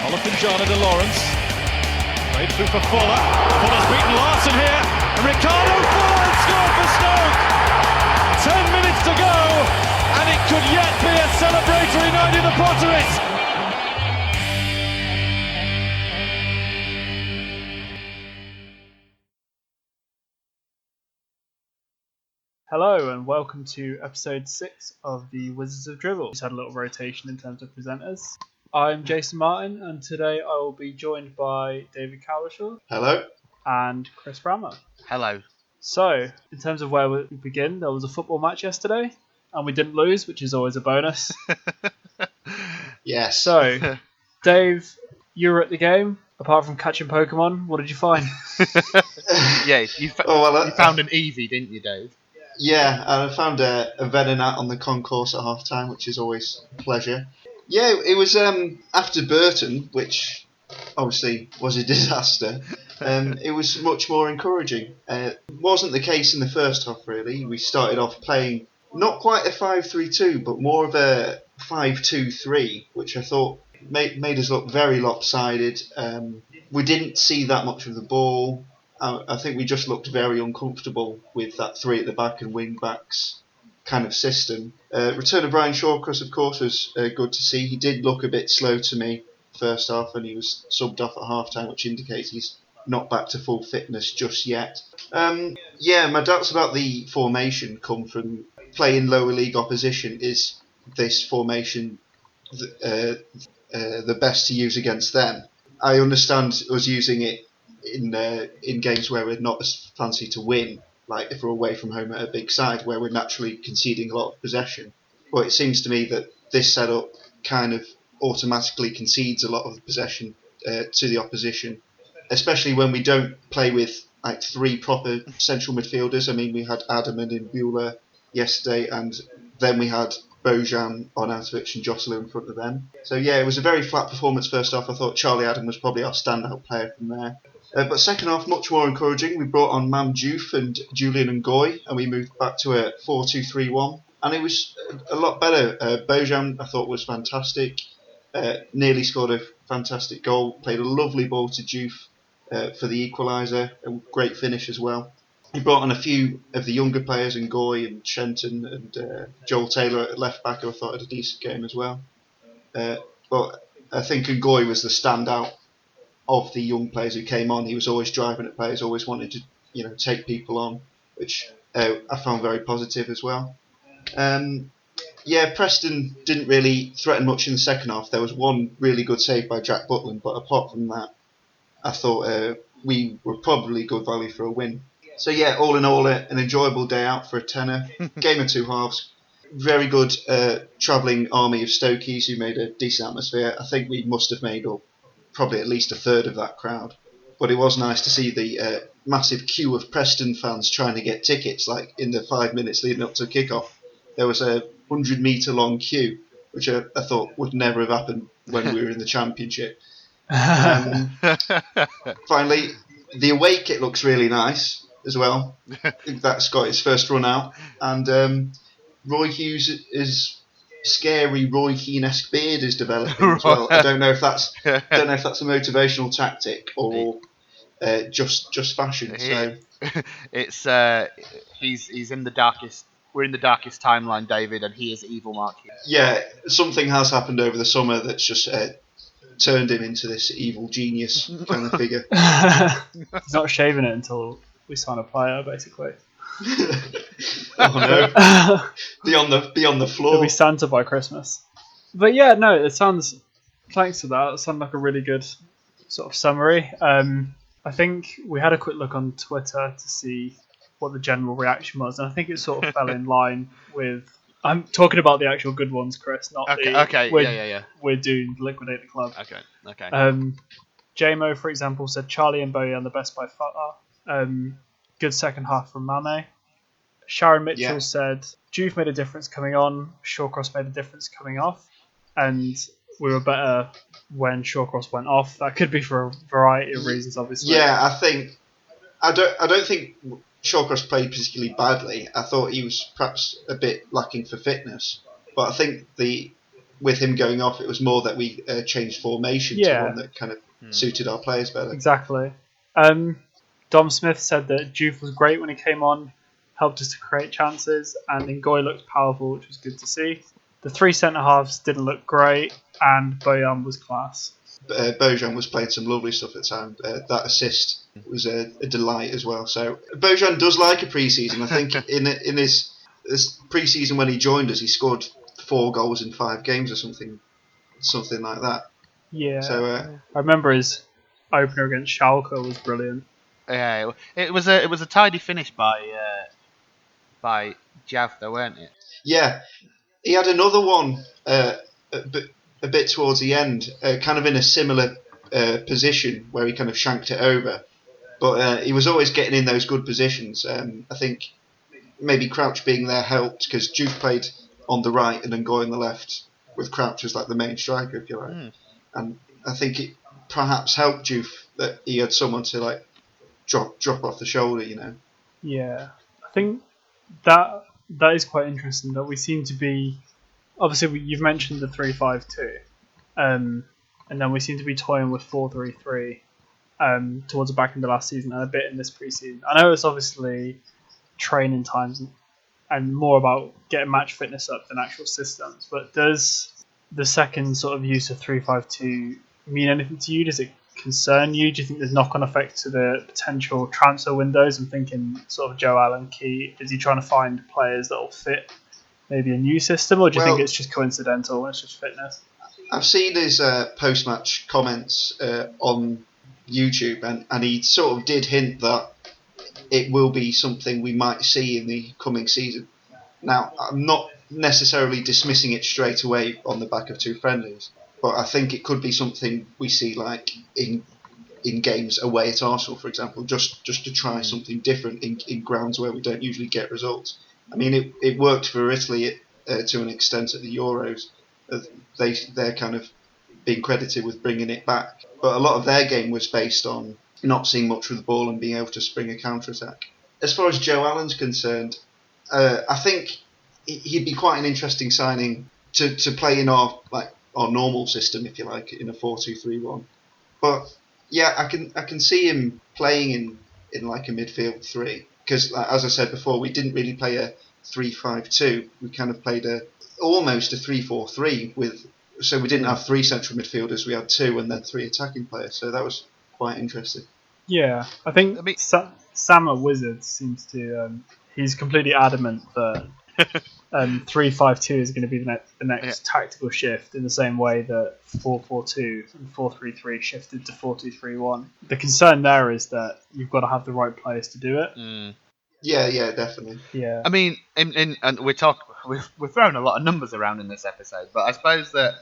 Olofinjana de Lawrence. Played through for Fuller. Fuller's beaten Larson here. And Ricardo Fuller has scored for Stoke. 10 minutes to go. And it could yet be a celebratory night in the Potteries. Hello and welcome to episode 6 of the Wizards of Dribble. We've had a little rotation in terms of presenters. I'm Jason Martin and today I will be joined by David Cowlishaw. Hello. And Chris Brammer. Hello. So, in terms of where we begin, there was a football match yesterday and we didn't lose, which is always a bonus. Yes. So, Dave, you were at the game. Apart from catching Pokemon, what did you find? Yeah, you found an Eevee, didn't you, Dave? Yeah, I found a Venonat on the concourse at half time, which is always a pleasure. Yeah, it was after Burton, which obviously was a disaster. It was much more encouraging. It wasn't the case in the first half, really. We started off playing not quite a 5-3-2, but more of a 5-2-3, which I thought made us look very lopsided. We didn't see that much of the ball. I think we just looked very uncomfortable with that three at the back and wing backs kind of system. Return of Brian Shawcross, of course, was good to see. He did look a bit slow to me first half, and he was subbed off at half time, which indicates he's not back to full fitness just yet. My doubts about the formation come from playing lower league opposition. Is this formation the best to use against them? I understand us using it in games where we're not as fancy to win, like if we're away from home at a big side where we're naturally conceding a lot of possession. But it seems to me that this setup kind of automatically concedes a lot of possession to the opposition, especially when we don't play with like three proper central midfielders. I mean, we had Adam and Imbula yesterday, and then we had Bojan, Arnautovic and Joselu in front of them. So yeah, it was a very flat performance first half. I thought Charlie Adam was probably our standout player from there. But second half, much more encouraging. We brought on Mam Diouf and Julian Ngoy, and we moved back to a 4-2-3-1. And it was a lot better. Bojan, I thought, was fantastic. Nearly scored a fantastic goal. Played a lovely ball to Diouf for the equaliser. A great finish as well. He brought on a few of the younger players, Ngoy and Shenton and Joel Taylor at left back, who I thought had a decent game as well. But I think Ngoy was the standout of the young players who came on. He was always driving at players, always wanted to, take people on, which I found very positive as well. Preston didn't really threaten much in the second half. There was one really good save by Jack Butland, but apart from that, I thought we were probably good value for a win. So yeah, all in all, an enjoyable day out for a tenner. Game of two halves. Very good travelling army of Stokies who made a decent atmosphere. I think we must have made up probably at least a third of that crowd. But it was nice to see the massive queue of Preston fans trying to get tickets. Like in the 5 minutes leading up to kick-off, there was a 100-metre long queue, which I thought would never have happened when we were in the Championship. Finally, the away kit looks really nice as well. I think that's got its first run out. And Roy Hughes is scary Roy Keane-esque beard is developing as well. I don't know if that's a motivational tactic or just fashion. So it's he's in the darkest. We're in the darkest timeline, David, and he is evil Mark Hughes. Yeah, something has happened over the summer that's just turned him into this evil genius kind of figure. He's not shaving it until we sign a player, basically. Oh no! Be on the floor. It'll be Santa by Christmas. But yeah, no, it sounds. Thanks for that. It sounded like a really good sort of summary. I think we had a quick look on Twitter to see what the general reaction was, and I think it sort of fell in line with. I'm talking about the actual good ones, Chris, not we're doing liquidate the club. Okay. JMO, for example, said Charlie and Bojan the best by far. Good second half from Mane. Sharon Mitchell said Juve made a difference coming on, Shawcross made a difference coming off, and we were better when Shawcross went off. That could be for a variety of reasons, obviously. Yeah, I don't think Shawcross played particularly badly. I thought he was perhaps a bit lacking for fitness, but I think the with him going off, it was more that we changed formation to one that kind of suited our players better. Exactly. Dom Smith said that Juve was great when he came on, helped us to create chances, and Ngoy looked powerful, which was good to see. The three centre-halves didn't look great, and Bojan was class. Bojan was playing some lovely stuff at the time. That assist was a delight as well. So Bojan does like a pre-season. I think in his pre-season when he joined us, he scored 4 goals in 5 games or something like that. Yeah. So I remember his opener against Schalke was brilliant. Yeah, it was a tidy finish by Jav, though, weren't it? Yeah, he had another one a bit towards the end, kind of in a similar position where he kind of shanked it over. But he was always getting in those good positions. I think maybe Crouch being there helped, because Juve played on the right and then Ngoy on the left, with Crouch as like the main striker, if you like. And I think it perhaps helped Juve that he had someone to like drop off the shoulder, you know. Yeah, I think that is quite interesting that we seem to be. Obviously, you've mentioned the 3-5-2, and then we seem to be toying with 4-3-3 towards the back end of last season and a bit in this pre-season. I know it's obviously training times and more about getting match fitness up than actual systems, but does the second sort of use of 3-5-2 mean anything to you? Does it concern you? Do you think there's knock-on effect to the potential transfer windows? I'm thinking sort of Joe Allen Key. Is he trying to find players that will fit maybe a new system, or do you think it's just coincidental and it's just fitness? I've seen his post-match comments on YouTube, and he sort of did hint that it will be something we might see in the coming season. Now, I'm not necessarily dismissing it straight away on the back of 2 friendlies, but I think it could be something we see like in games away at Arsenal, for example, just to try something different in grounds where we don't usually get results. I mean, it worked for Italy to an extent at the Euros. They're kind of being credited with bringing it back. But a lot of their game was based on not seeing much with the ball and being able to spring a counter-attack. As far as Joe Allen's concerned, I think he'd be quite an interesting signing to play in our normal system, if you like, in a 4-2-3-1. But yeah, I can see him playing in like a midfield 3. Because, as I said before, we didn't really play a 3-5-2. We kind of played almost a 3-4-3 so we didn't have 3 central midfielders. We had 2 and then 3 attacking players. So that was quite interesting. Yeah, I think Sam at Wizards seems to. He's completely adamant that 3-5-2 is going to be the next tactical shift, in the same way that 4-4-2 and 4-3-3 shifted to 4-2-3-1. The concern there is that you've got to have the right players to do it. Yeah, definitely. Yeah. I mean, and we've thrown a lot of numbers around in this episode, but I suppose that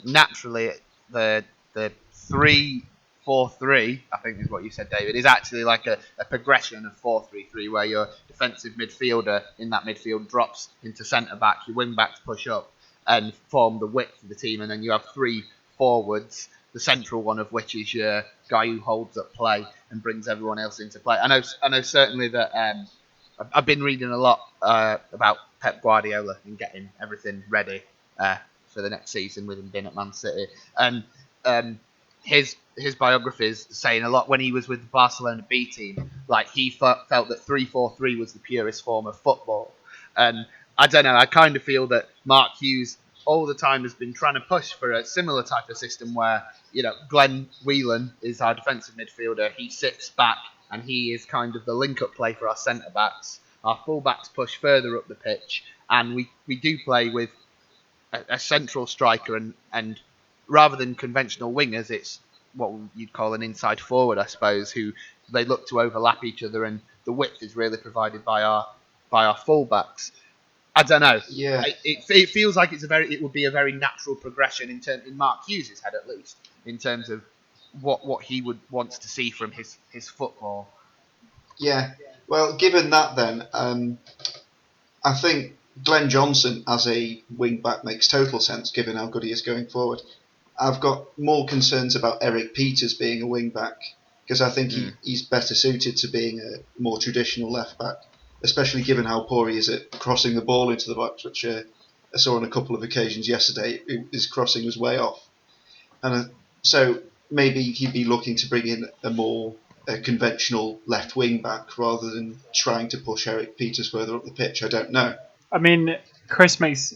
naturally the 3-4-3, I think is what you said, David, is actually like a progression of 4-3-3, where your defensive midfielder in that midfield drops into centre back, your wing backs push up and form the width of the team, and then you have 3 forwards, the central one of which is your guy who holds up play and brings everyone else into play. I know certainly that I've been reading a lot about Pep Guardiola and getting everything ready for the next season with him being at Man City, and his biographies saying a lot when he was with the Barcelona B team, like he felt that 3-4-3 was the purest form of football. And I don't know, I kind of feel that Mark Hughes all the time has been trying to push for a similar type of system where, you know, Glenn Whelan is our defensive midfielder. He sits back and he is kind of the link-up play for our centre-backs. Our full-backs push further up the pitch, and we do play with a central striker, and rather than conventional wingers, it's what you'd call an inside forward, I suppose, who they look to overlap each other, and the width is really provided by our full-backs. I don't know. Yeah. It feels like it would be a very natural progression in Mark Hughes' head, at least, in terms of what he would wants to see from his football. Yeah. Well, given that, then I think Glenn Johnson as a wing back makes total sense, given how good he is going forward. I've got more concerns about Eric Peters being a wing back, because I think he's better suited to being a more traditional left back, especially given how poor he is at crossing the ball into the box, which I saw on a couple of occasions yesterday, his crossing was way off. And so maybe he'd be looking to bring in a more conventional left wing back rather than trying to push Eric Peters further up the pitch. I don't know. I mean, Chris makes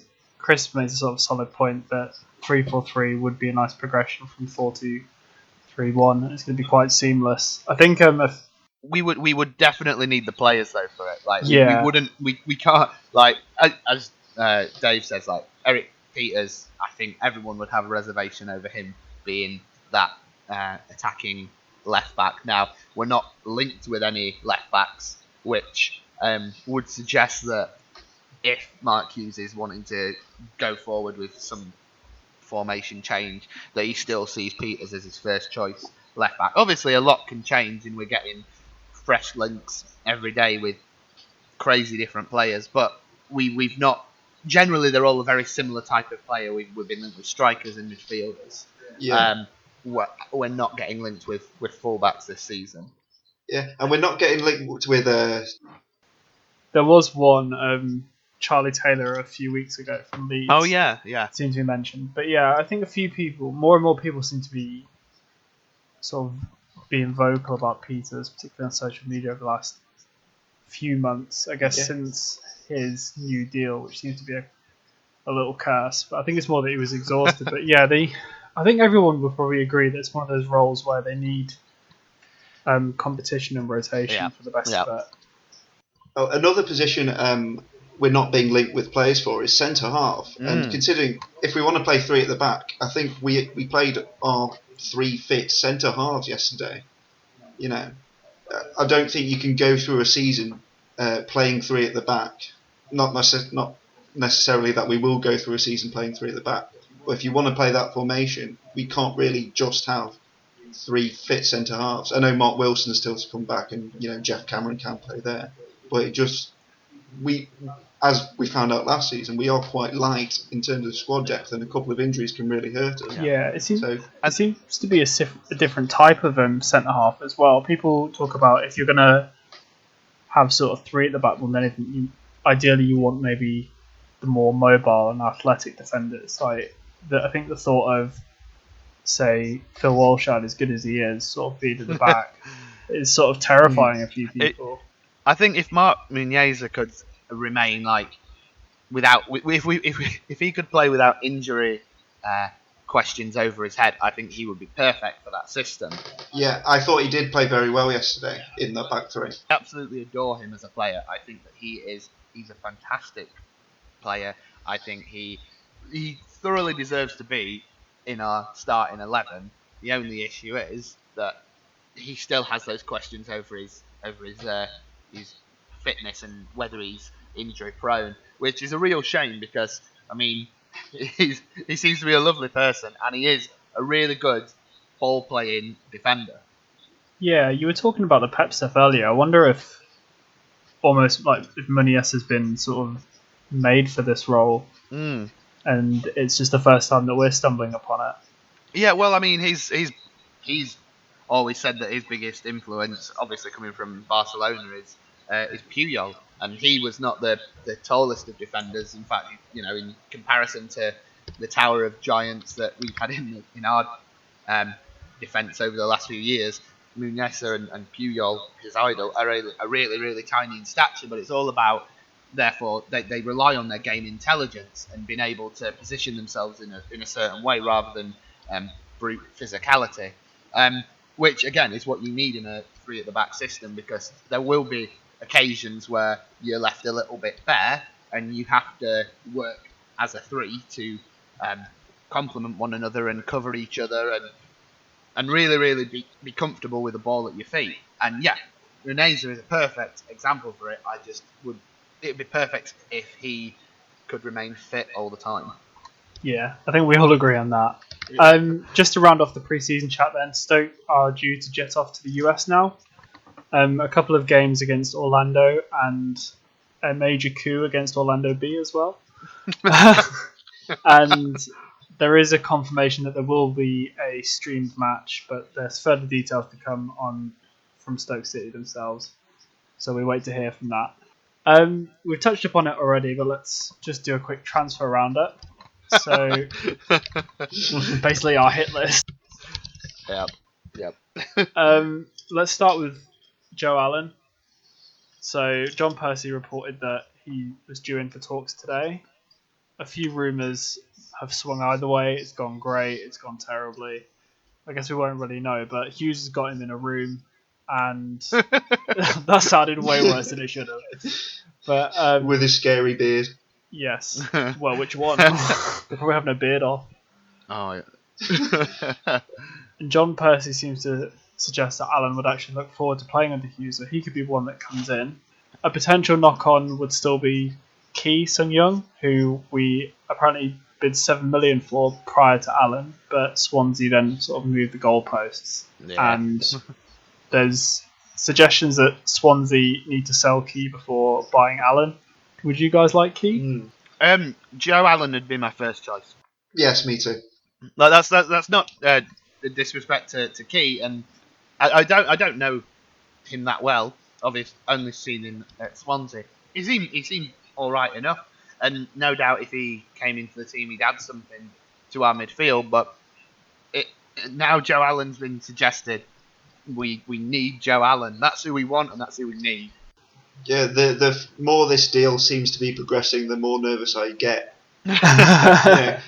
a sort of solid point that 3-4-3 would be a nice progression from 4-2-3-1. It's going to be quite seamless. I think we would definitely need the players though for it. Like Yeah. we can't, like, as Dave says, like Eric Peters. I think everyone would have a reservation over him being that attacking left back. Now we're not linked with any left backs, which would suggest that if Mark Hughes is wanting to go forward with some formation change, that he still sees Peters as his first choice left back. Obviously, a lot can change, and we're getting fresh links every day with crazy different players. But we've not. Generally, they're all a very similar type of player. We've been linked with strikers and midfielders. Yeah. We're not getting linked with fullbacks this season. Yeah, and we're not getting linked with. there was one Charlie Taylor a few weeks ago from Leeds. Oh yeah. Seemed to be mentioned, but yeah, I think more and more people seem to be sort of being vocal about Peters, particularly on social media over the last few months. I guess since his new deal, which seems to be a little curse, but I think it's more that he was exhausted. But yeah, I think everyone would probably agree that it's one of those roles where they need competition and rotation for the best of it. Oh, another position we're not being linked with players for is centre half. And considering if we want to play three at the back, I think we played our 3 fit centre halves yesterday. You know, I don't think you can go through a season playing 3 at the back. Not necessarily that we will go through a season playing 3 at the back. But if you want to play that formation, we can't really just have 3 fit centre halves. I know Mark Wilson is still to come back, and Jeff Cameron can play there. But as we found out last season, we are quite light in terms of squad depth, and a couple of injuries can really hurt us. Yeah, it seems to be a different type of centre half as well. People talk about if you're going to have sort of 3 at the back more than anything, ideally you want maybe the more mobile and athletic defenders. I think the thought of, say, Phil Walshard, as good as he is, sort of being at the back is sort of terrifying a few people. I think if Mark Muniesa could remain if he could play without injury questions over his head, I think he would be perfect for that system. Yeah, I thought he did play very well yesterday in the back 3. I absolutely adore him as a player. I think that he's a fantastic player. I think he thoroughly deserves to be in our starting 11. The only issue is that he still has those questions over his fitness and whether he's injury prone, which is a real shame because he seems to be a lovely person and he is a really good ball playing defender. Yeah, you were talking about the Pep stuff earlier. I wonder if if Munies has been sort of made for this role, and it's just the first time that we're stumbling upon it. Yeah, well, he's always said that his biggest influence, obviously coming from Barcelona, is Puyol, and he was not the tallest of defenders. In fact, in comparison to the tower of giants that we've had in our defence over the last few years, Muniesa and Puyol, his idol, are really, really tiny in stature. But it's all about, therefore, they rely on their game intelligence and being able to position themselves in a certain way rather than brute physicality. Which again is what you need in a 3 at the back system, because there will be occasions where you're left a little bit bare and you have to work as a 3 to complement one another and cover each other and really, really be comfortable with the ball at your feet. And yeah, Muniesa is a perfect example for it. It'd be perfect if he could remain fit all the time. Yeah, I think we all agree on that. Just to round off the pre-season chat then, Stoke are due to jet off to the US now. A couple of games against Orlando and a major coup against Orlando B as well. And there is a confirmation that there will be a streamed match, but there's further details to come on from Stoke City themselves. So we wait to hear from that. We've touched upon it already, but let's just do a quick transfer roundup. So, basically our hit list. Yep. Let's start with Joe Allen. So, John Percy reported that he was due in for talks today. A few rumours have swung either way. It's gone great, it's gone terribly. I guess we won't really know, but Hughes has got him in a room, and that sounded way worse than it should have. But with his scary beard. yes. Well, which one? They probably have no beard off. Oh, yeah. And John Percy seems to suggest that Allen would actually look forward to playing under Hughes, so he could be one that comes in. A potential knock-on would still be Ki Sung-young, who we apparently bid 7 million for prior to Allen, but Swansea then sort of moved the goalposts. Yeah. And there's suggestions that Swansea need to sell Ki before buying Allen. Would you guys like Ki? Joe Allen would be my first choice. Yes, me too. Like that's not the disrespect to Ki, and I don't know him that well. Obviously, only seen him at Swansea. He seemed all right enough, and no doubt if he came into the team, he'd add something to our midfield. But now Joe Allen's been suggested. We need Joe Allen. That's who we want, and that's who we need. Yeah, the more this deal seems to be progressing, the more nervous I get. Yeah.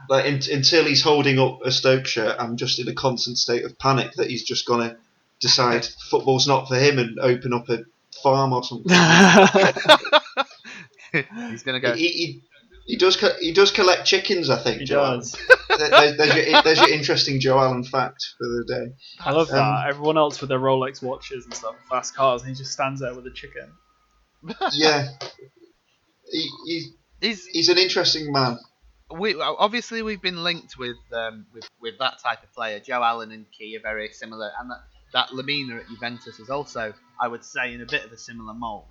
Until he's holding up a Stoke shirt, I'm just in a constant state of panic that he's just going to decide football's not for him and open up a farm or something. He's going to go. He does collect chickens, I think. He Joe does. there's your interesting Joe Allen fact for the day. I love that. Everyone else with their Rolex watches and stuff, fast cars, and he just stands there with a chicken. Yeah, he's an interesting man. We've been linked with that type of player. Joe Allen and Ki are very similar, and that Lemina at Juventus is also, I would say, in a bit of a similar mould.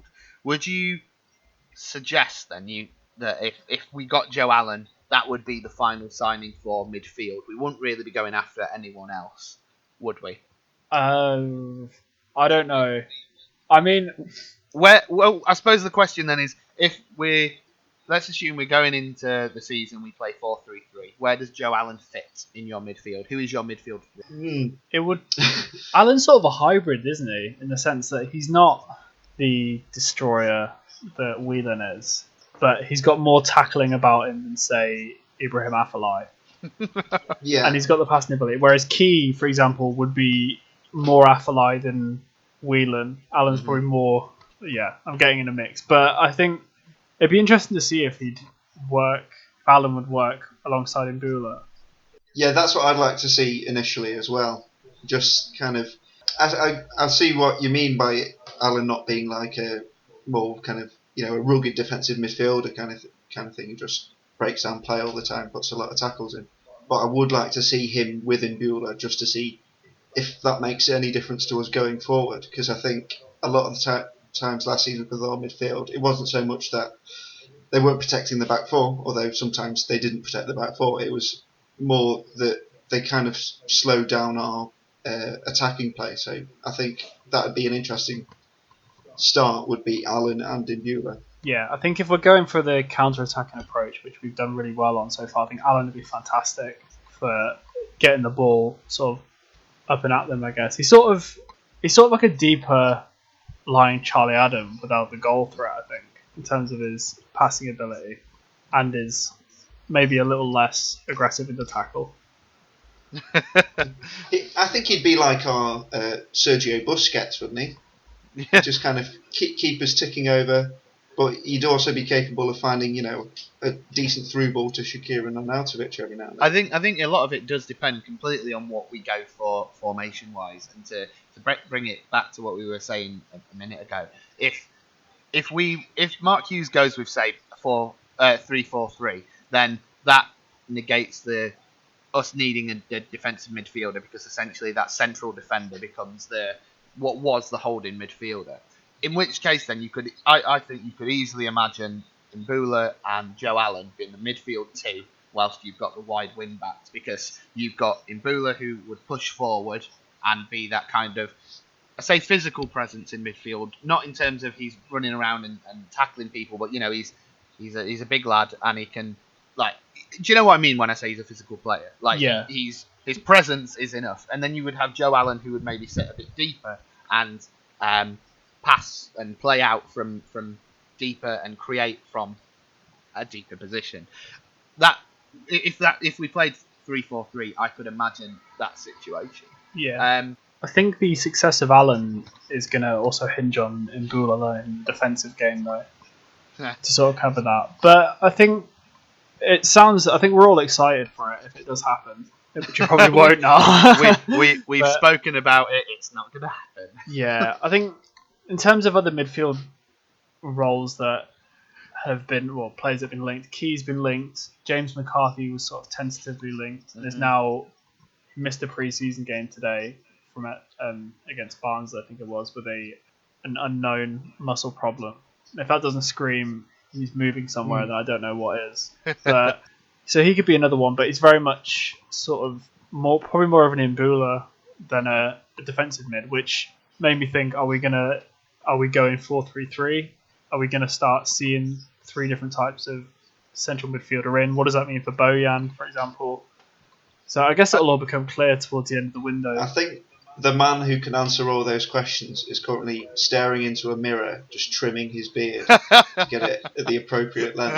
Would you suggest then that if we got Joe Allen, that would be the final signing for midfield? We wouldn't really be going after anyone else, would we? I don't know. I mean, Well, I suppose the question then is, let's assume we're going into the season, we play 4-3-3. Where does Joe Allen fit in your midfield? Who is your midfield? it would. Allen's sort of a hybrid, isn't he? In the sense that he's not the destroyer that Whelan is, but he's got more tackling about him than, say, Ibrahim Afellay. Yeah, And he's got the passing ability. Whereas Ki, for example, would be more Afellay than Whelan. Allen's probably more. Yeah, I'm getting in a mix, but I think it'd be interesting to see if Allen would work alongside Mbula. Yeah, that's what I'd like to see initially as well. Just kind of, I see what you mean by Allen not being like a more kind of, a rugged defensive midfielder kind of thing who just breaks down play all the time, puts a lot of tackles in. But I would like to see him with Mbula just to see if that makes any difference to us going forward. Because I think a lot of the times last season with our midfield, it wasn't so much that they weren't protecting the back four, although sometimes they didn't protect the back four. It was more that they kind of slowed down our attacking play. So I think that would be an interesting start, would be Allen and Mbula. Yeah, I think if we're going for the counter-attacking approach, which we've done really well on so far, I think Allen would be fantastic for getting the ball sort of up and at them, I guess. He's sort of like a deeper lying Charlie Adam without the goal threat, I think, in terms of his passing ability, and is maybe a little less aggressive in the tackle. I think he'd be like our Sergio Busquets, wouldn't he? Yeah. Just kind of keep us ticking over, but he'd also be capable of finding, a decent through ball to Shaqiri and Arnautovic every now and then. I think a lot of it does depend completely on what we go for formation wise, and to bring it back to what we were saying a minute ago. If Mark Hughes goes with, say, 3-4-3, then that negates us needing a defensive midfielder, because essentially that central defender becomes what was the holding midfielder. In which case, then I think you could easily imagine Mbula and Joe Allen being the midfield two, whilst you've got the wide wing backs, because you've got Mbula who would push forward and be that kind of I say physical presence in midfield, not in terms of he's running around and tackling people, but he's a big lad and he can do you know what I mean when I say he's a physical player? His presence is enough, and then you would have Joe Allen who would maybe sit a bit deeper and pass and play out from deeper and create from a deeper position. If we played 3-4-3, I could imagine that situation. Yeah. I think the success of Allen is going to also hinge on Mbula in the defensive game, though, to sort of cover that. But I think we're all excited for it if it does happen, which it probably won't now. We've spoken about it. It's not going to happen. Yeah, I think in terms of other midfield roles that have been, players that have been linked, Key's been linked. James McCarthy was sort of tentatively linked and is now missed a pre-season game today from against Barnes, I think it was, with an unknown muscle problem. And if that doesn't scream he's moving somewhere, then I don't know what is. But so he could be another one, but he's very much sort of probably more of an Mbula than a defensive mid, which made me think: are we going 4-3-3? Are we going to start seeing 3 different types of central midfielder in? What does that mean for Bojan, for example? So I guess it'll all become clear towards the end of the window. I think the man who can answer all those questions is currently staring into a mirror, just trimming his beard to get it at the appropriate length.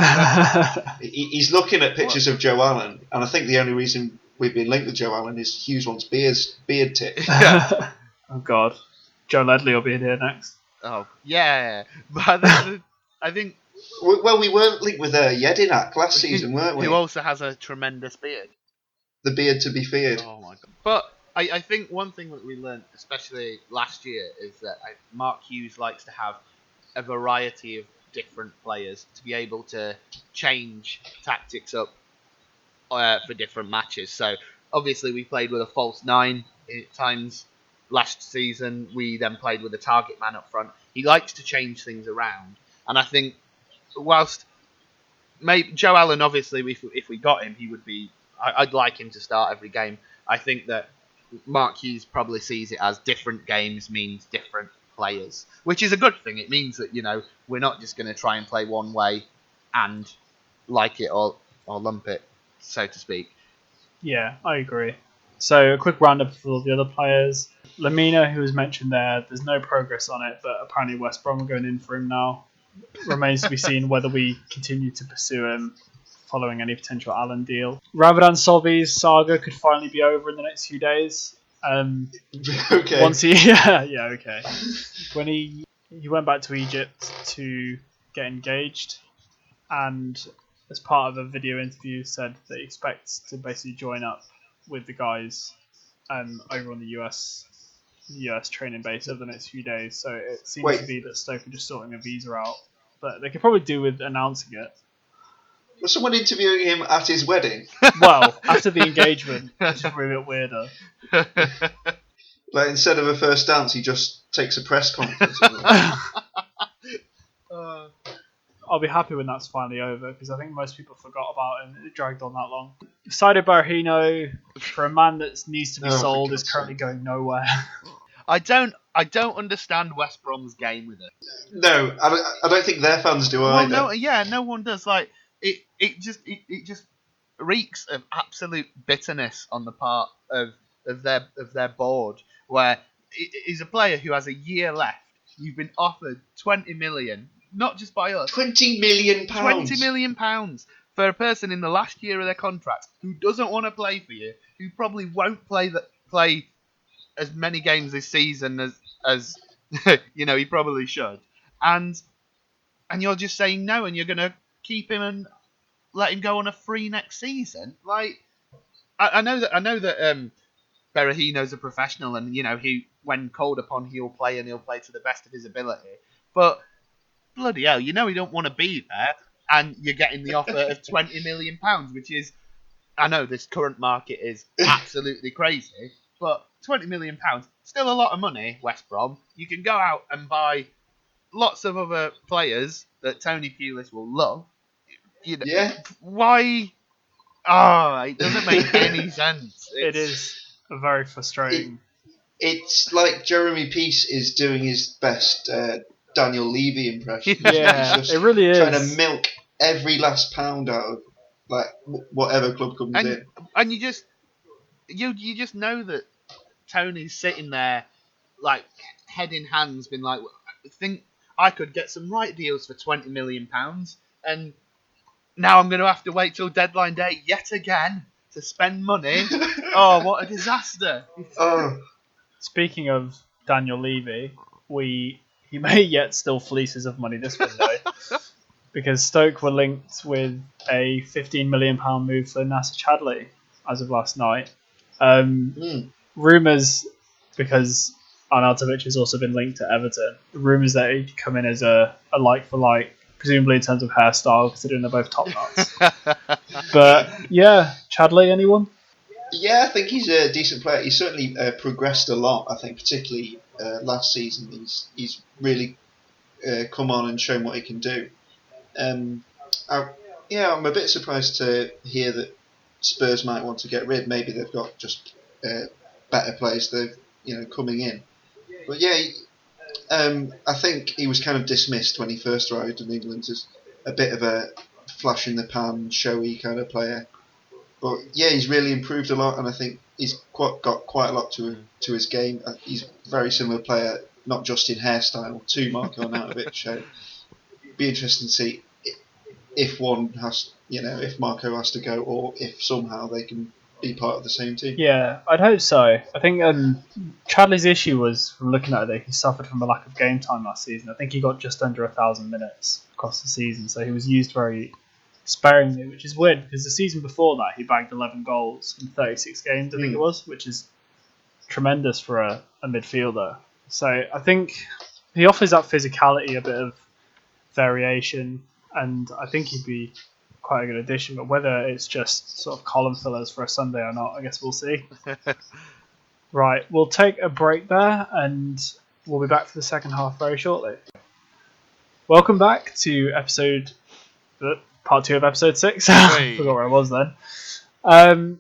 He's looking at pictures of Joe Allen, and I think the only reason we've been linked with Joe Allen is Hughes wants beard tip. Oh God, Joe Ledley will be here next. Oh yeah, but I think. Well, we weren't linked with Jedinak last season, weren't we? Who also has a tremendous beard. The beard to be feared. Oh my God! But I think one thing that we learned, especially last year, is that Mark Hughes likes to have a variety of different players to be able to change tactics up for different matches. So obviously we played with a false 9 at times last season. We then played with a target man up front. He likes to change things around, and I think whilst Joe Allen, obviously, if we got him, he would be. I'd like him to start every game. I think that Mark Hughes probably sees it as different games means different players, which is a good thing. It means that we're not just going to try and play one way and like it or lump it, so to speak. Yeah, I agree. So a quick roundup for the other players. Lamina, who was mentioned there's no progress on it, but apparently West Brom are going in for him now. Remains to be seen whether we continue to pursue him following any potential Allen deal. Ramadan Solvi's saga could finally be over in the next few days. Okay. Once okay. When he went back to Egypt to get engaged, and as part of a video interview said that he expects to basically join up with the guys over on the US training base over the next few days. So it seems to be that Stoke are just sorting a visa out, but they could probably do with announcing it. Was someone interviewing him at his wedding? Well, after the engagement, it's just a bit weirder. Like instead of a first dance, he just takes a press conference. I'll be happy when that's finally over, because I think most people forgot about it and it dragged on that long. Saido Berahino, for a man that needs to be sold, is currently going nowhere. I don't understand West Brom's game with it. No, I don't think their fans do either. No one does. Like it just reeks of absolute bitterness on the part of their board, where he's a player who has a year left. You've been offered 20 million, not just by us. £20 million. £20 million for a person in the last year of their contract who doesn't want to play for you, who probably won't play as many games this season as he probably should, and you're just saying no, and you're going to keep him and let him go on a free next season. Like, I know that Berahino's a professional, and he, when called upon, he'll play and he'll play to the best of his ability. But bloody hell, he don't want to be there, and you're getting the offer of £20 million, which is, I know this current market is absolutely crazy, but £20 million, still a lot of money, West Brom. You can go out and buy lots of other players that Tony Pulis will love. Yeah. Why? Oh, it doesn't make any sense. It is very frustrating. It's like Jeremy Peace is doing his best Daniel Levy impression. Yeah, He's just it really is. trying to milk every last pound out of like whatever club comes in. And you just know that Tony's sitting there, like head in hands, been like, I think I could get some right deals for £20 million, and now I'm going to have to wait till deadline day yet again to spend money. Oh, what a disaster! Oh, Speaking of Daniel Levy, he may yet still fleece us of money this window because Stoke were linked with a £15 million move for Nasser Chadli as of last night. Rumours, because Arnautovic has also been linked to Everton, rumours that he'd come in as a like for like, presumably in terms of hairstyle, considering they're both top knots. But yeah, Chadli, anyone? yeah, I think he's a decent player. He's certainly progressed a lot. I think, particularly last season, he's really come on and shown what he can do. I'm a bit surprised to hear that Spurs might want to get rid. Maybe they've got just better players that coming in. But yeah, I think he was kind of dismissed when he first arrived in England as a bit of a flash in the pan, showy kind of player. But yeah, he's really improved a lot, and I think he's got quite a lot to his game. He's a very similar player, not just in hairstyle, to Marko Arnautovic. So it'd be interesting to see if if Marko has to go, or if somehow they can be part of the same team. Yeah, I'd hope so. I think Chadley's issue was, from looking at it, he suffered from a lack of game time last season. I think he got just under 1,000 minutes across the season, so he was used very sparingly, which is weird because the season before that he bagged 11 goals in 36 games, I think it was, which is tremendous for a midfielder. So I think he offers that physicality, a bit of variation, and I think he'd be quite a good addition, but whether it's just sort of column fillers for a Sunday or not, I guess we'll see. Right, we'll take a break there and we'll be back for the second half very shortly. Welcome back to part 2 of episode 6. Forgot where I was then.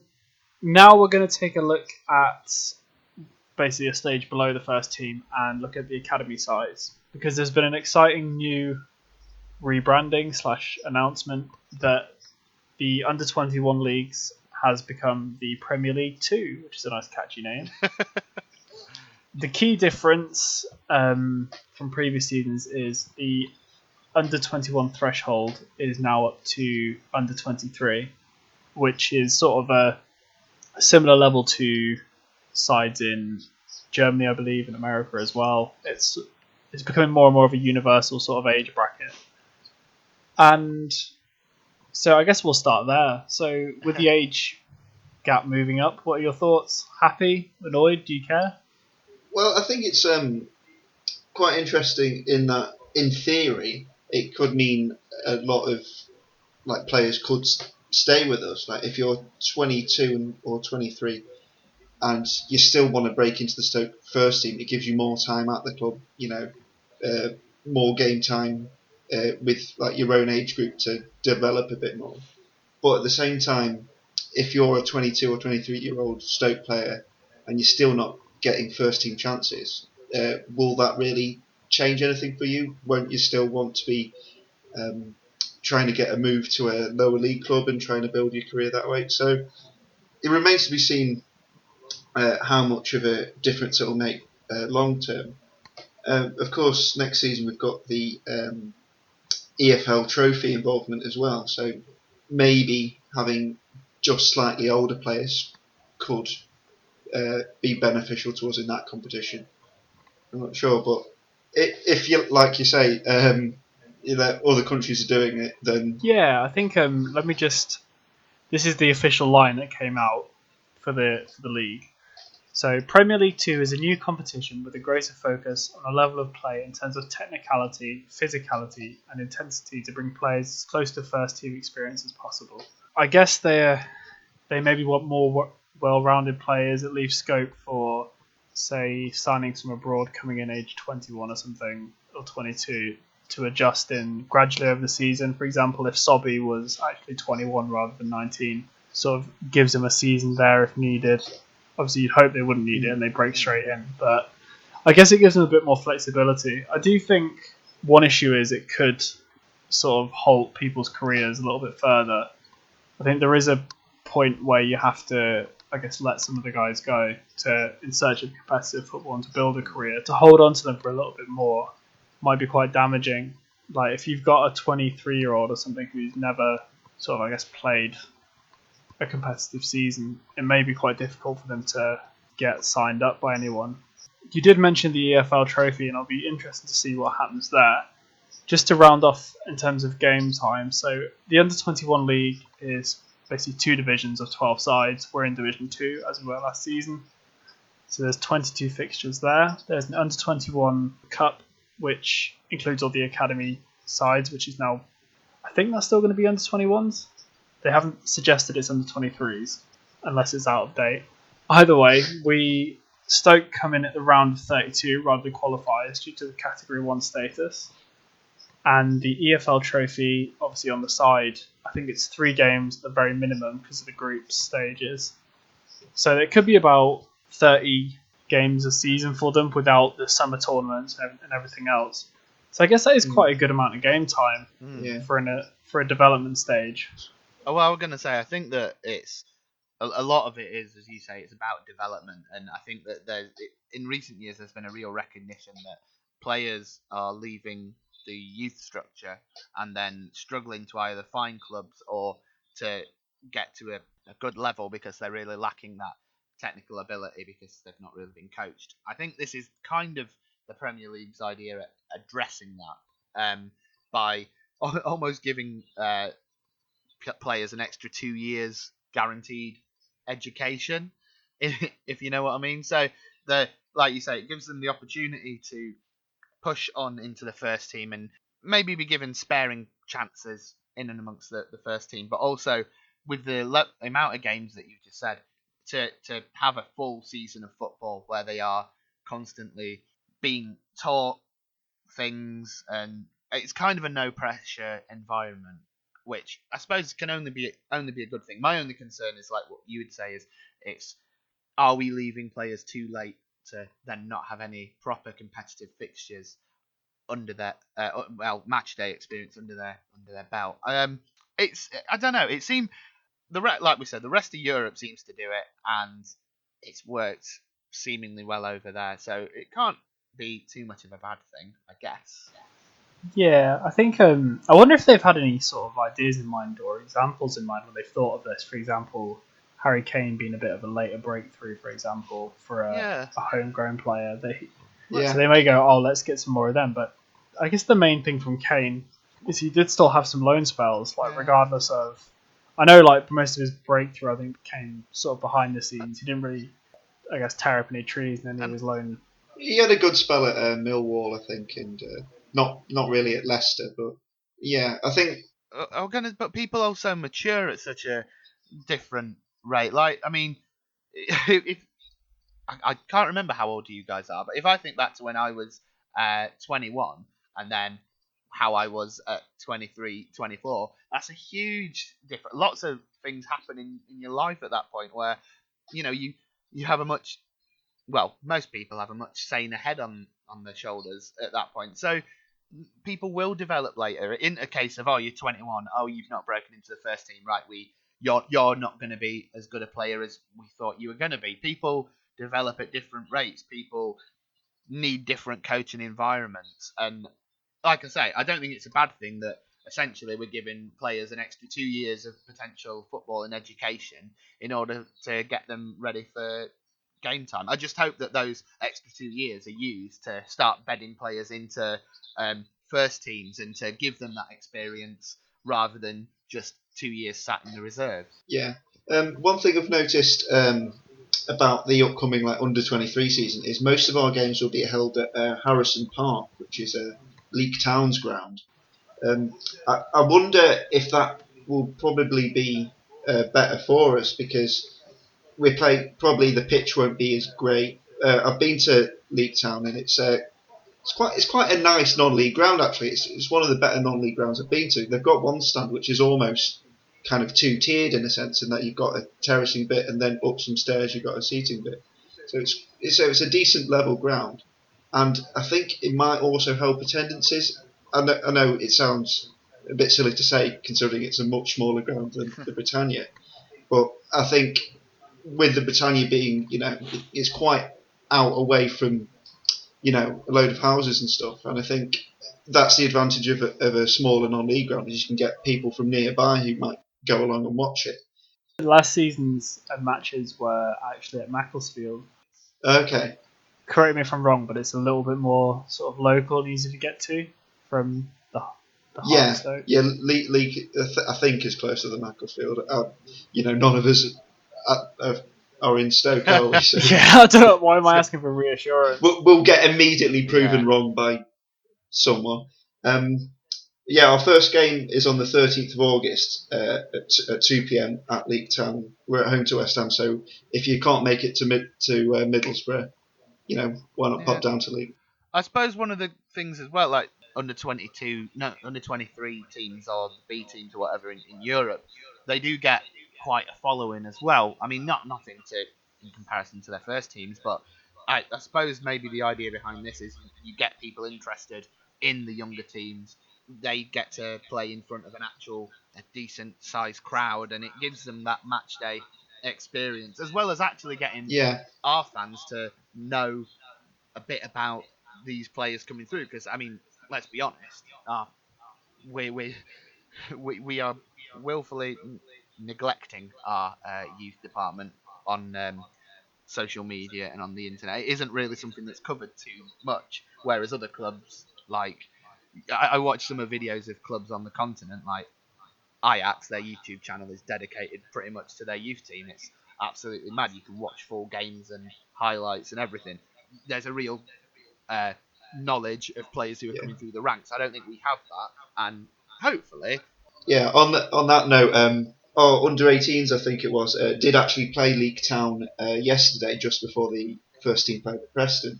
Now we're going to take a look at basically a stage below the first team and look at the academy size, because there's been an exciting new rebranding / announcement that the under-21 leagues has become the Premier League 2, which is a nice catchy name. The key difference from previous seasons is the under-21 threshold is now up to under-23, which is sort of a similar level to sides in Germany, I believe, and America as well. It's becoming more and more of a universal sort of age bracket. And so I guess we'll start there. So with the age gap moving up, what are your thoughts? Happy? Annoyed? Do you care? Well, I think it's quite interesting in that, in theory, it could mean a lot of players could stay with us. Like if you're 22 or 23 and you still want to break into the Stoke first team, it gives you more time at the club. More game time. With your own age group to develop a bit more. But at the same time, if you're a 22 or 23-year-old Stoke player and you're still not getting first team chances, will that really change anything for you? Won't you still want to be trying to get a move to a lower league club and trying to build your career that way? So it remains to be seen how much of a difference it will make long term. Of course, next season we've got the EFL Trophy involvement as well, so maybe having just slightly older players could be beneficial to us in that competition. I'm not sure, but if you like you say, other countries are doing it, then yeah, I think let me just. This is the official line that came out for the league. So Premier League 2 is a new competition with a greater focus on a level of play in terms of technicality, physicality and intensity to bring players as close to first team experience as possible. I guess they maybe want more well-rounded players. It leaves scope for, say, signings from abroad coming in age 21 or something, or 22, to adjust in gradually over the season. For example, if Sobby was actually 21 rather than 19, sort of gives him a season there if needed. Obviously, you'd hope they wouldn't need it and they break straight in, but I guess it gives them a bit more flexibility. I do think one issue is it could sort of halt people's careers a little bit further. I think there is a point where you have to, I guess, let some of the guys go in search of competitive football and to build a career. To hold on to them for a little bit more might be quite damaging. Like if you've got a 23-year-old or something who's never sort of, I guess, played a competitive season, it may be quite difficult for them to get signed up by anyone. You did mention the EFL trophy, and I'll be interested to see what happens there. Just to round off in terms of game time, so the Under-21 League is basically 2 divisions of 12 sides. We're in Division 2, as we were last season. So there's 22 fixtures there. There's an Under-21 Cup, which includes all the academy sides, which is now, I think that's still going to be Under-21s. They haven't suggested it's Under-23s, unless it's out of date. Either way, Stoke come in at the round of 32 rather than qualifiers due to the Category 1 status. And the EFL trophy, obviously on the side, I think it's 3 games at the very minimum because of the group stages. So it could be about 30 games a season for them without the summer tournaments and everything else. So I guess that is quite a good amount of game time for a development stage. Oh, well, I was going to say, I think that it's a lot of it is, as you say, it's about development. And I think that in recent years, there's been a real recognition that players are leaving the youth structure and then struggling to either find clubs or to get to a good level because they're really lacking that technical ability because they've not really been coached. I think this is kind of the Premier League's idea at addressing that by almost giving players an extra 2 years guaranteed education, if you know what I mean. So, like you say, it gives them the opportunity to push on into the first team and maybe be given sparing chances in and amongst the first team, but also with the amount of games that you just said, to have a full season of football where they are constantly being taught things, and it's kind of a no pressure environment, which I suppose can only be a good thing. My only concern is, like what you would say, is are we leaving players too late to then not have any proper competitive fixtures under their match day experience under their belt. It's, I don't know. It seemed like we said, the rest of Europe seems to do it, and it's worked seemingly well over there. So it can't be too much of a bad thing, I guess. Yeah, I think I wonder if they've had any sort of ideas in mind or examples in mind when they've thought of this. For example, Harry Kane being a bit of a later breakthrough, for example, for a homegrown player. So they may go, oh, let's get some more of them. But I guess the main thing from Kane is he did still have some loan spells, regardless of... I know, most of his breakthrough, I think, came sort of behind the scenes. He didn't really, I guess, tear up any trees, and then he was loan. He had a good spell at Millwall, I think, and not really at Leicester, but yeah, I think... But people also mature at such a different rate. Like, I mean, if I can't remember how old you guys are, but if I think back to when I was 21 and then how I was at 23, 24, that's a huge difference. Lots of things happen in your life at that point where, you have a much, most people have a much saner head on their shoulders at that point. So people will develop later. In a case of, you're 21, you've not broken into the first team, right? You're not going to be as good a player as we thought you were going to be. People develop at different rates. People need different coaching environments. And like I say, I don't think it's a bad thing that essentially we're giving players an extra 2 years of potential football and education in order to get them ready for game time. I just hope that those extra 2 years are used to start bedding players into first teams and to give them that experience rather than just 2 years sat in the reserves. Yeah. One thing I've noticed about the upcoming under-23 season is most of our games will be held at Harrison Park, which is Leek Town's ground. I wonder if that will probably be better for us because probably the pitch won't be as great. I've been to Leek Town and it's quite a nice non-league ground actually. It's one of the better non-league grounds I've been to. They've got one stand which is almost kind of two-tiered in a sense, in that you've got a terracing bit and then up some stairs you've got a seating bit. So it's a decent level ground, and I think it might also help attendances. I know it sounds a bit silly to say, considering it's a much smaller ground than the Britannia, but I think with the Britannia being, it's quite out away from, a load of houses and stuff, and I think that's the advantage of a smaller non-league ground, is you can get people from nearby who might go along and watch it. Last season's matches were actually at Macclesfield. Okay. Correct me if I'm wrong, but it's a little bit more sort of local and easy to get to from the Yeah, Stoke. yeah. League, I think, is closer than Macclesfield. None of us are in Stoke, are we? So Yeah, I don't know. Why am I asking for reassurance? we'll get immediately proven wrong by someone. Our first game is on the 13th of August at 2 p.m. at Leek Town. We're at home to West Ham, so if you can't make it to Middlesbrough, why not pop down to Leek? I suppose one of the things as well, like under 23 teams or the B teams or whatever in Europe, they do get quite a following as well. I mean, nothing in comparison to their first teams, but I suppose maybe the idea behind this is you get people interested in the younger teams. They get to play in front of a decent sized crowd, and it gives them that match day experience, as well as actually getting our fans to know a bit about these players coming through. Because I mean, let's be honest, we are willfully neglecting our youth department on social media and on the internet. It isn't really something that's covered too much, whereas other clubs, like I watched some of videos of clubs on the continent, like Ajax, their YouTube channel is dedicated pretty much to their youth team. It's absolutely mad. You can watch full games and highlights and everything. There's a real knowledge of players who are coming through the ranks. I don't think we have that, and hopefully. Yeah. On that note, under 18s, I think it was, did actually play Leek Town yesterday, just before the first team played at Preston.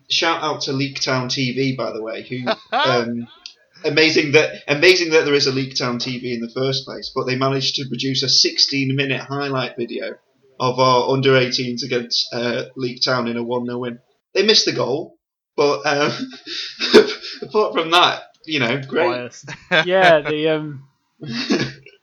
Shout out to Leek Town TV, by the way, who amazing that there is a Leek Town TV in the first place, but they managed to produce a 16-minute highlight video of our under 18s against Leek Town in a 1-0 win. They missed the goal, but apart from that, great. Yeah, the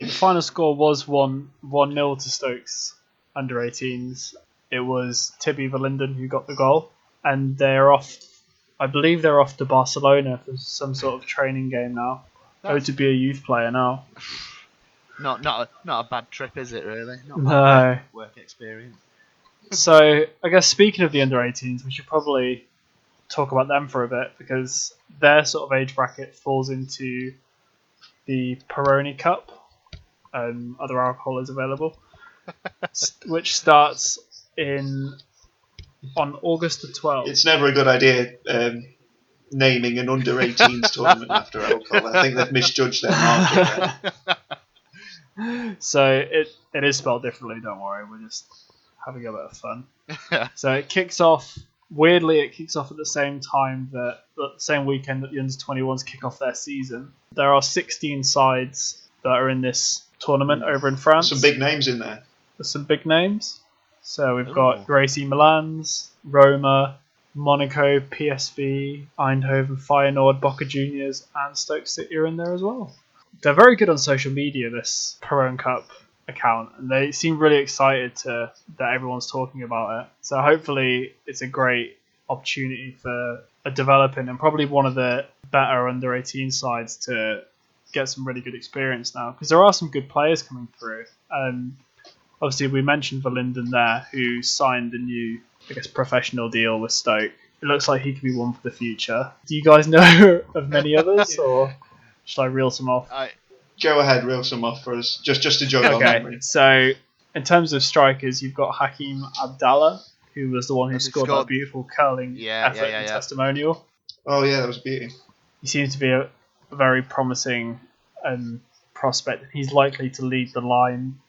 final score was 1-0 to Stokes under 18s. It was Tibby Verlinden who got the goal, and I believe they're off to Barcelona for some sort of training game now. To be a youth player now. Not a bad trip, is it really? No. Work experience. So I guess speaking of the under 18s, we should probably talk about them for a bit, because their sort of age bracket falls into the Peroni Cup. Other alcohol is available, which starts on August the 12th. It's never a good idea naming an under 18s tournament after alcohol. I think they've misjudged their market there. So it is spelled differently, don't worry, we're just having a bit of fun. So it kicks off at the same time the same weekend that the under 21s kick off their season. There are 16 sides that are in this tournament over in France. Some big names in there. There's some big names. So we've got Gracie Milans, Roma, Monaco, PSV, Eindhoven, Feyenoord, Boca Juniors, and Stoke City are in there as well. They're very good on social media, this Peroni Cup account, and they seem really excited that everyone's talking about it. So hopefully it's a great opportunity for a developing and probably one of the better under 18 sides to get some really good experience now, because there are some good players coming through. Obviously, we mentioned Verlinden there, who signed a new, professional deal with Stoke. It looks like he could be one for the future. Do you guys know of many others, or should I reel some off? Go ahead, reel some off for us, just to jog our memory. So in terms of strikers, you've got Hakeem Abdallah, who was the one who scored that beautiful curling effort and testimonial. Oh yeah, that was beautiful. He seems to be a very promising prospect. He's likely to lead the line,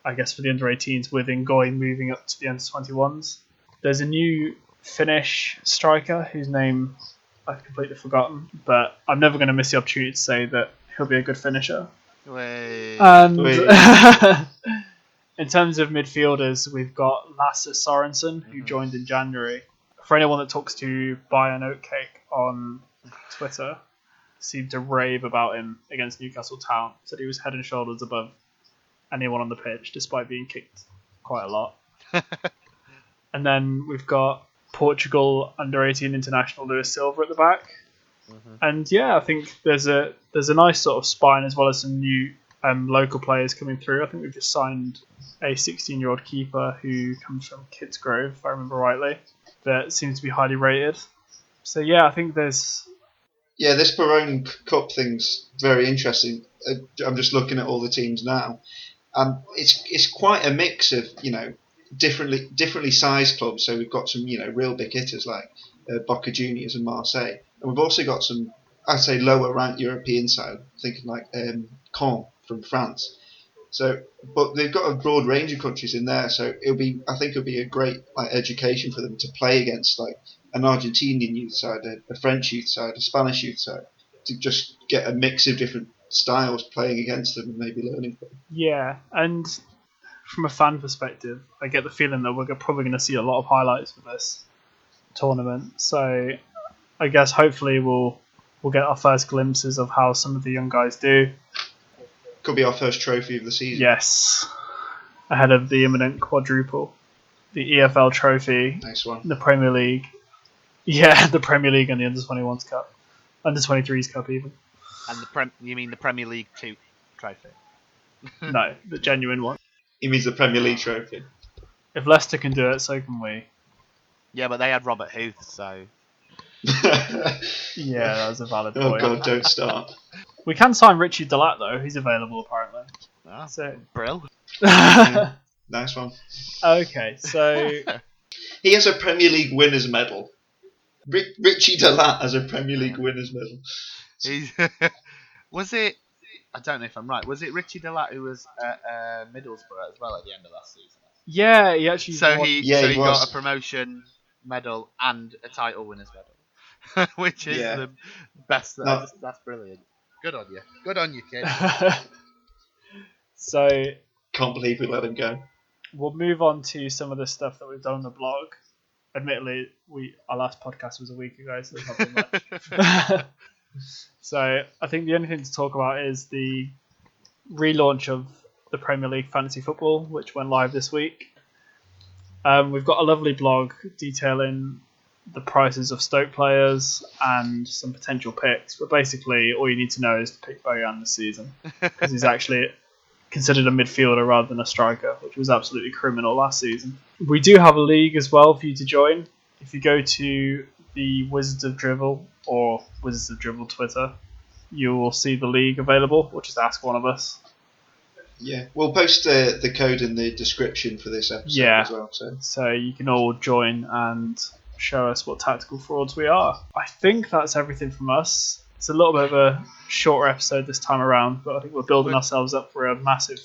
I guess, for the under-18s, with Ngoy moving up to the under-21s. There's a new Finnish striker whose name I've completely forgotten, but I'm never going to miss the opportunity to say that he'll be a good finisher. Wait. And Wait. in terms of midfielders, we've got Lasse Sorensen, who joined in January. For anyone that talks to Bayern Oatcake on Twitter, seemed to rave about him against Newcastle Town. Said he was head and shoulders above anyone on the pitch, despite being kicked quite a lot. And then we've got Portugal under-18 international Lewis Silva at the back. And yeah, I think there's a nice sort of spine as well as some new local players coming through. I think we've just signed a 16-year-old keeper who comes from Kidsgrove, if I remember rightly, that seems to be highly rated. So yeah, I think there's... Yeah, this Barone Cup thing's very interesting. I'm just looking at all the teams now. It's quite a mix of, differently sized clubs. So we've got some, real big hitters like Boca Juniors and Marseille. And we've also got some, I'd say, lower ranked European side, thinking like Caen from France. So, but they've got a broad range of countries in there. So I think it'll be a great education for them to play against like an Argentinian youth side, a French youth side, a Spanish youth side, to just get a mix of different styles playing against them and maybe learning from them. Yeah, and from a fan perspective, I get the feeling that we're probably going to see a lot of highlights for this tournament. So I guess hopefully we'll get our first glimpses of how some of the young guys do. Could be our first trophy of the season. Yes, ahead of the imminent quadruple. The EFL trophy, Nice one. the Premier League. Yeah, the Premier League and the Under-21s Cup. Under-23s Cup even. And you mean the Premier League 2 trophy? No, the genuine one. He means the Premier League trophy. If Leicester can do it, so can we. Yeah, but they had Robert Huth, so... Yeah, that was a valid Oh point. God, don't start. We can sign Richie Delat though. He's available apparently. Ah, So. Brill. Nice one. Okay, so He has a Premier League winners medal. Richie Delat has a Premier League winners medal. He's was it? I don't know if I'm right. Was it Richie Delat who was at Middlesbrough as well at the end of last season? yeah, he actually. So won- he he was. got a promotion medal and a title winners medal, which is Yeah. the best. No. That's brilliant. Good on you. Good on you, kid. So Can't believe we let him go. we'll move on to some of the stuff that we've done on the blog. Admittedly, our last podcast was a week ago, so there's not been much. So I think the only thing to talk about is the relaunch of the Premier League Fantasy Football, which went live this week. We've got a lovely blog detailing the prices of Stoke players and some potential picks, but basically all you need to know is to pick Bojan this season, because he's actually considered a midfielder rather than a striker, which was absolutely criminal last season. We do have a league as well for you to join. If you go to the Wizards of Dribble or Wizards of Dribble Twitter, you will see the league available, or just ask one of us. Yeah, we'll post the code in the description for this episode as well. So you can all join and show us what tactical frauds we are. I think that's everything from us. It's a little bit of a shorter episode this time around, but I think we're building ourselves up for a massive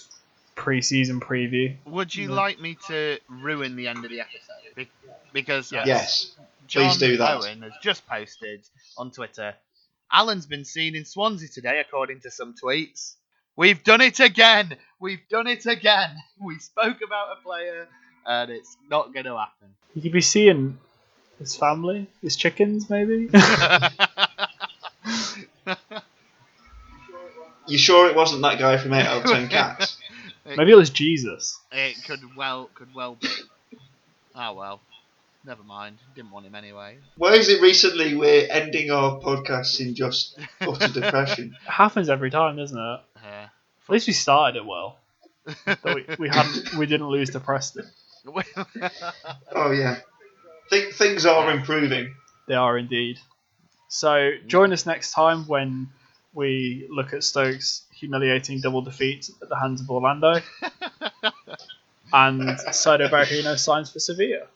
pre-season preview. Would you like me to ruin the end of the episode? Because Yes, John please do that. Owen has just posted on Twitter, Alan's been seen in Swansea today, according to some tweets. We've done it again! We've done it again! We spoke about a player, and it's not going to happen. You could be seeing his family, his chickens, maybe. You sure it wasn't that guy from 8 out of 10 Cats? Maybe it was Jesus. It could well be. Ah well, never mind. Didn't want him anyway. Why is it recently we're ending our podcasts in just utter depression? It happens every time, doesn't it? Yeah. At least we started it well. That we didn't lose to Preston. Oh yeah, things are improving. They are indeed. So join us next time when we look at Stoke's humiliating double defeat at the hands of Orlando. And Saido Berahino signs for Sevilla.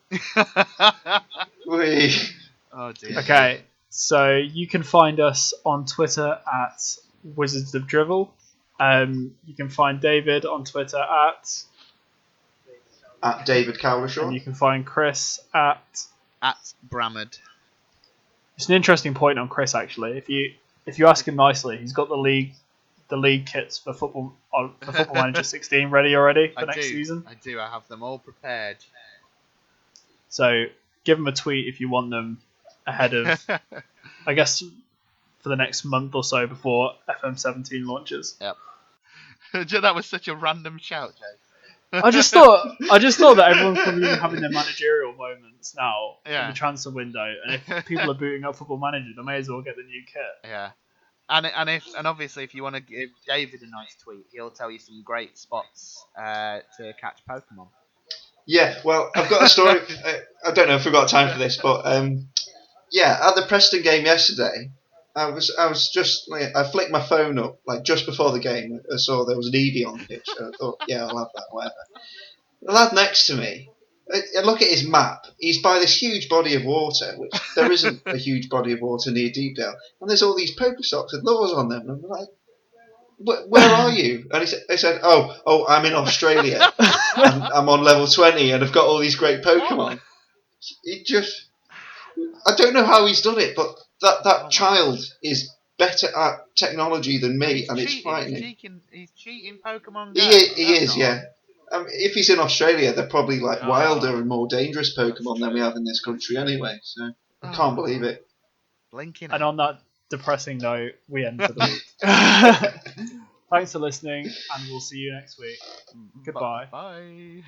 We Oh dear. Okay, so you can find us on Twitter at Wizards of Drivel. You can find David on Twitter at David and Cowlishaw. you can find Chris at. At Bramard. It's an interesting point on Chris actually. If you ask him nicely, he's got the league the league kits for Football Manager 16 ready already for next season. I do. I have them all prepared. So give them a tweet if you want them ahead of, I guess, for the next month or so before FM17 launches. Yep. That was such a random shout, Jay. I just thought that everyone's probably having their managerial moments now in the transfer window, and if people are booting up Football Manager, they may as well get the new kit. Yeah. And obviously, if you want to give David a nice tweet, he'll tell you some great spots to catch Pokemon. Yeah, well, I've got a story. I don't know if we've got time for this, but at the Preston game yesterday, I flicked my phone up like just before the game. I saw there was an Eevee on the pitch. So I thought, yeah, I'll have that, whatever. The lad next to me, I look at his map. He's by this huge body of water, which there isn't a huge body of water near Deepdale, and there's all these Pokestops with lures on them. And I'm like, where are you? And he said, oh, I'm in Australia. I'm on level 20 and I've got all these great Pokemon. I don't know how he's done it, but that child is better at technology than me, and it's frightening. He's cheating Pokemon Go. He is, yeah. If he's in Australia, they're probably like wilder and more dangerous Pokemon than we have in this country anyway, so I can't believe it. Blinking. And on that depressing note, we end for the week. Thanks for listening, and we'll see you next week. Goodbye. Bye.